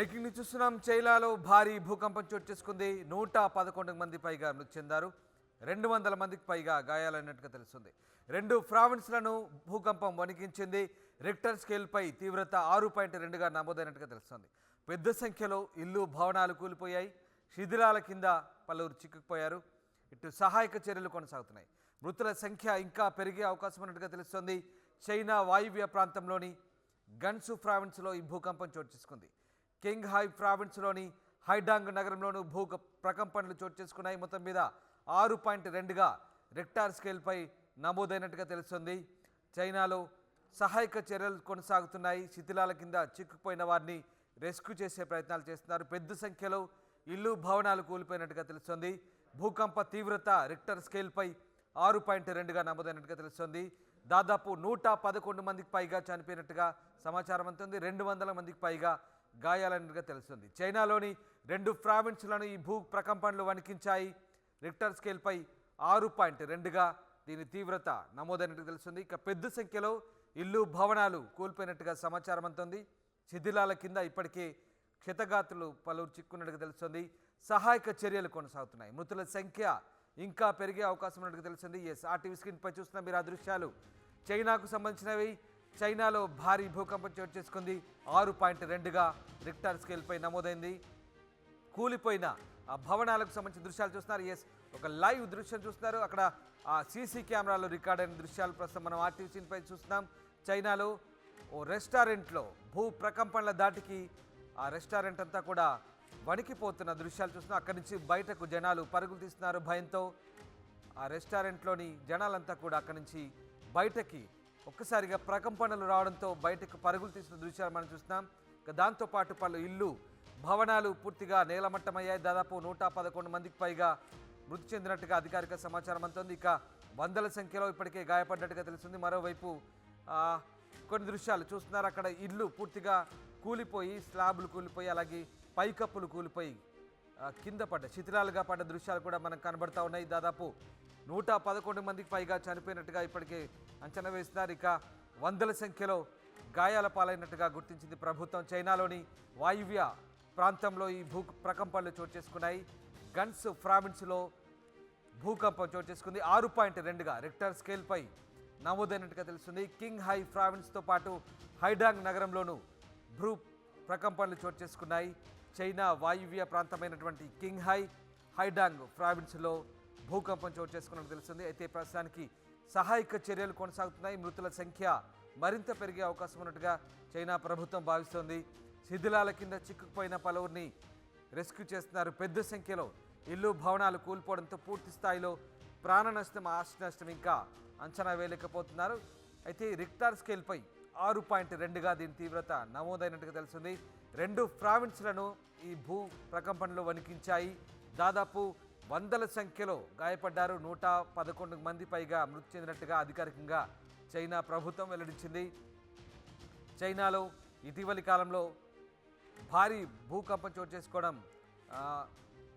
Breaking news చూస్తున్నాం. చైనాలో భారీ భూకంపం చోటు చేసుకుంది. 111 మంది పైగా మృతి చెందారు. 200 మందికి పైగా గాయాలైనట్టుగా తెలుస్తుంది. 2 ప్రావిన్స్లను భూకంపం వణికించింది. రిక్టర్ స్కేల్పై తీవ్రత 6.2గా నమోదైనట్టుగా తెలుస్తుంది. పెద్ద సంఖ్యలో ఇల్లు భవనాలు కూలిపోయాయి. శిథిలాల కింద పలువురు చిక్కుకుపోయారు. ఇటు సహాయక చర్యలు కొనసాగుతున్నాయి. మృతుల సంఖ్య ఇంకా పెరిగే అవకాశం ఉన్నట్టుగా తెలుస్తోంది. చైనా వాయువ్య ప్రాంతంలోని గన్సు ప్రావిన్స్లో ఈ భూకంపం చోటు చేసుకుంది. కింగ్హాయ్ ప్రావిన్స్లోని హైడాంగ్ నగరంలోనూ ప్రకంపనలు చోటు చేసుకున్నాయి. మొత్తం మీద 6.2గా రిక్టర్ స్కేల్పై నమోదైనట్టుగా తెలుస్తుంది. చైనాలో సహాయక చర్యలు కొనసాగుతున్నాయి. శిథిలాల కింద చిక్కుపోయిన వారిని రెస్క్యూ చేసే ప్రయత్నాలు చేస్తున్నారు. పెద్ద సంఖ్యలో ఇల్లు భవనాలు కూలిపోయినట్టుగా తెలుస్తుంది. భూకంప తీవ్రత రిక్టర్ స్కేల్పై 6.2గా నమోదైనట్టుగా తెలుస్తుంది. దాదాపు 111 మందికి పైగా చనిపోయినట్టుగా సమాచారం అందుతుంది. 200 మందికి పైగా గాయాలైనట్టుగా తెలుస్తుంది. చైనాలోని 2 ప్రావిన్స్లను ఈ భూ ప్రకంపనలు వణికించాయి. రిక్టర్ స్కేల్పై 6.2గా దీని తీవ్రత నమోదైనట్టుగా తెలుస్తుంది. ఇక పెద్ద సంఖ్యలో ఇల్లు భవనాలు కూలిపోయినట్టుగా సమాచారం అందుతుంది. శిథిలాల కింద ఇప్పటికే క్షతగాతులు పలువురు చిక్కున్నట్టుగా తెలుస్తుంది. సహాయక చర్యలు కొనసాగుతున్నాయి. మృతుల సంఖ్య ఇంకా పెరిగే అవకాశం ఉన్నట్టుగా తెలుస్తుంది. ఆర్టీవీ స్క్రీన్పై చూస్తున్న మీరు ఆ దృశ్యాలు చైనాకు సంబంధించినవి. చైనాలో భారీ భూకంపం చోటు చేసుకుంది. 6.2గా రిక్టర్ స్కేల్పై నమోదైంది. కూలిపోయిన ఆ భవనాలకు సంబంధించిన దృశ్యాలు చూస్తున్నారు. ఒక లైవ్ దృశ్యం చూస్తున్నారు. అక్కడ ఆ సీసీ కెమెరాలో రికార్డ్ అయిన దృశ్యాలు ప్రస్తుతం మనం ఆర్టీవీ స్క్రీన్పై చూస్తున్నాం. చైనాలో ఓ రెస్టారెంట్లో భూ ప్రకంపనల దాటికి ఆ రెస్టారెంట్ అంతా కూడా వణికిపోతున్న దృశ్యాలు చూస్తున్నాం. అక్కడి నుంచి బయటకు జనాలు పరుగులు తీస్తున్నారు భయంతో. ఆ రెస్టారెంట్లోని జనాలంతా కూడా అక్కడి నుంచి బయటకి ఒక్కసారిగా ప్రకంపనలు రావడంతో బయటకు పరుగులు తీసిన దృశ్యాలు మనం చూస్తున్నాం. దాంతోపాటు పలు ఇల్లు భవనాలు పూర్తిగా నేలమట్టమయ్యాయి. దాదాపు 111 మందికి పైగా మృతి చెందినట్టుగా అధికారిక సమాచారం అందుతుంది. ఇక వందల సంఖ్యలో ఇప్పటికే గాయపడ్డట్టుగా తెలుస్తుంది. మరోవైపు కొన్ని దృశ్యాలు చూస్తున్నారు. అక్కడ ఇల్లు పూర్తిగా కూలిపోయి, స్లాబులు కూలిపోయి, అలాగే పైకప్పులు కూలిపోయి కింద పడ్డ శిథిలాలుగా పడ్డ దృశ్యాలు కూడా మనకు కనబడతా ఉన్నాయి. దాదాపు 111 మందికి పైగా చనిపోయినట్టుగా ఇప్పటికే అంచనా వేస్తున్నారు. ఇక వందల సంఖ్యలో గాయాల పాలైనట్టుగా గుర్తించింది ప్రభుత్వం. చైనాలోని వాయువ్య ప్రాంతంలో ఈ ప్రకంపనలు చోటు చేసుకున్నాయి. గన్స్ ప్రావిన్స్లో భూకంపం చోటు చేసుకుంది. 6.2గా రిక్టర్ స్కేల్పై నమోదైనట్టుగా తెలుస్తుంది. కింగ్ హై ప్రావిన్స్తో పాటు హైడాంగ్ నగరంలోనూ భూ ప్రకంపనలు చోటు చేసుకున్నాయి. చైనా వాయువ్య ప్రాంతమైనటువంటి కింగ్ హై, హైడాంగ్ ప్రావిన్స్లో భూకంపం చోటు చేసుకున్నట్టు తెలుస్తుంది. అయితే ప్రస్తుతానికి సహాయక చర్యలు కొనసాగుతున్నాయి. మృతుల సంఖ్య మరింత పెరిగే అవకాశం ఉన్నట్టుగా చైనా ప్రభుత్వం భావిస్తోంది. శిథిలాల కింద చిక్కుకుపోయిన పలువురిని రెస్క్యూ చేస్తున్నారు. పెద్ద సంఖ్యలో ఇల్లు భవనాలు కూలిపోవడంతో పూర్తి స్థాయిలో ప్రాణ నష్టం, ఆస్తి నష్టం ఇంకా అంచనా వేయలేకపోతున్నారు. అయితే రిక్టర్ స్కేల్పై 6.2గా దీని తీవ్రత నమోదైనట్టుగా తెలుస్తుంది. 2 ప్రావిన్స్లను ఈ భూ ప్రకంపనలు వణికించాయి. దాదాపు వందల సంఖ్యలో గాయపడ్డారు. 111 మంది పైగా మృతి చెందినట్టుగా అధికారికంగా చైనా ప్రభుత్వం వెల్లడించింది. చైనాలో ఇటీవలి కాలంలో భారీ భూకంపం చోటు చేసుకోవడం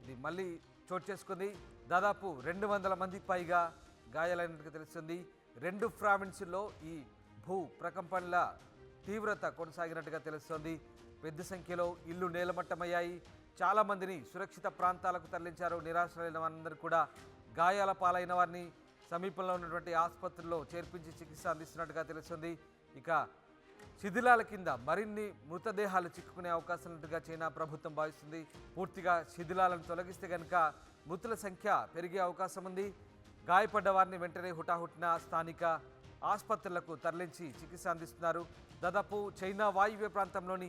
ఇది మళ్ళీ చోటు చేసుకుంది. దాదాపు 200 మందికి పైగా గాయాలైనట్టుగా తెలుస్తుంది. 2 ప్రావిన్సుల్లో ఈ భూ ప్రకంపనల తీవ్రత కొనసాగినట్టుగా తెలుస్తోంది. పెద్ద సంఖ్యలో ఇల్లు నేలమట్టమయ్యాయి. చాలామందిని సురక్షిత ప్రాంతాలకు తరలించారు. నిరాశ్రయులైన వారందరూ కూడా గాయాల పాలైన వారిని సమీపంలో ఉన్నటువంటి ఆసుపత్రుల్లో చేర్పించి చికిత్స అందిస్తున్నట్టుగా తెలుస్తుంది. ఇక శిథిలాల కింద మరిన్ని మృతదేహాలు చిక్కుకునే అవకాశం ఉన్నట్టుగా చైనా ప్రభుత్వం భావిస్తుంది. పూర్తిగా శిథిలాలను తొలగిస్తే కనుక మృతుల సంఖ్య పెరిగే అవకాశం ఉంది. గాయపడ్డ వారిని వెంటనే హుటాహుటిన స్థానిక ఆసుపత్రులకు తరలించి చికిత్స అందిస్తున్నారు. దాదాపు చైనా వాయువ్య ప్రాంతంలోని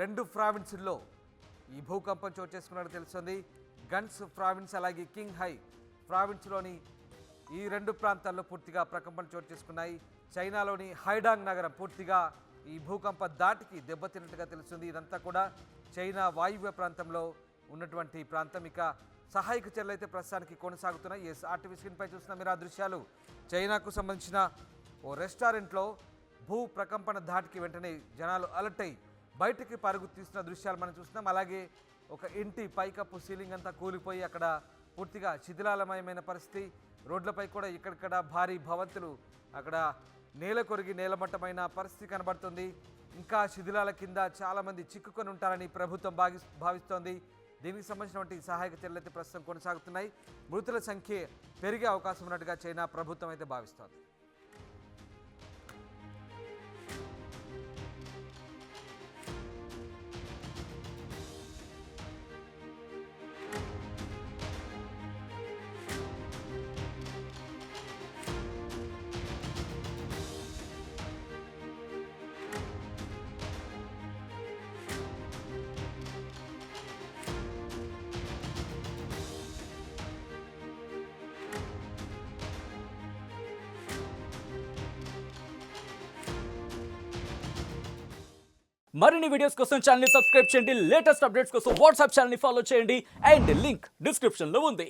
2 ప్రావిన్సుల్లో ఈ భూకంపం చోటు చేసుకున్నట్టు తెలుస్తుంది. గన్స్ ప్రావిన్స్ అలాగే కింగ్ హై ప్రావిన్స్లోని ఈ 2 ప్రాంతాల్లో పూర్తిగా ప్రకంపనలు చోటు చేసుకున్నాయి. చైనాలోని హైడాంగ్ నగరం పూర్తిగా ఈ భూకంప దాటికి దెబ్బతిన్నట్టుగా తెలుస్తుంది. ఇదంతా కూడా చైనా వాయువ్య ప్రాంతంలో ఉన్నటువంటి ప్రాంతం. ఇక సహాయక చర్యలు అయితే ప్రస్తుతానికి కొనసాగుతున్నాయి. ఆర్టీవీ స్క్రీన్పై చూస్తున్న మీరు ఆ దృశ్యాలు చైనాకు సంబంధించిన ఓ రెస్టారెంట్లో భూ ప్రకంపన ధాటికి వెంటనే జనాలు అలర్ట్ అయి బయటికి పరుగు తీస్తున్న దృశ్యాలు మనం చూస్తున్నాం. అలాగే ఒక ఇంటి పైకప్పు సీలింగ్ అంతా కూలిపోయి అక్కడ పూర్తిగా శిథిలాలమయమైన పరిస్థితి. రోడ్లపై కూడా ఇక్కడిక్కడ భారీ భవంతులు అక్కడ నేల కొరిగి నేలమట్టమైన పరిస్థితి కనబడుతుంది. ఇంకా శిథిలాల కింద చాలామంది చిక్కుకొని ఉంటారని ప్రభుత్వం భావిస్తోంది. దీనికి సంబంధించినటువంటి సహాయక చర్యలు అయితే ప్రస్తుతం కొనసాగుతున్నాయి. మృతుల సంఖ్య పెరిగే అవకాశం ఉన్నట్టుగా చైనా ప్రభుత్వం అయితే భావిస్తోంది. మరిన్ని వీడియోస్ కోసం ఛానల్ ని సబ్స్క్రైబ్ చేయండి. లేటెస్ట్ అప్డేట్స్ కోసం వాట్సాప్ ఛానల్ ని ఫాలో చేయండి. అండ్ లింక్ డిస్క్రిప్షన్ లో ఉంది.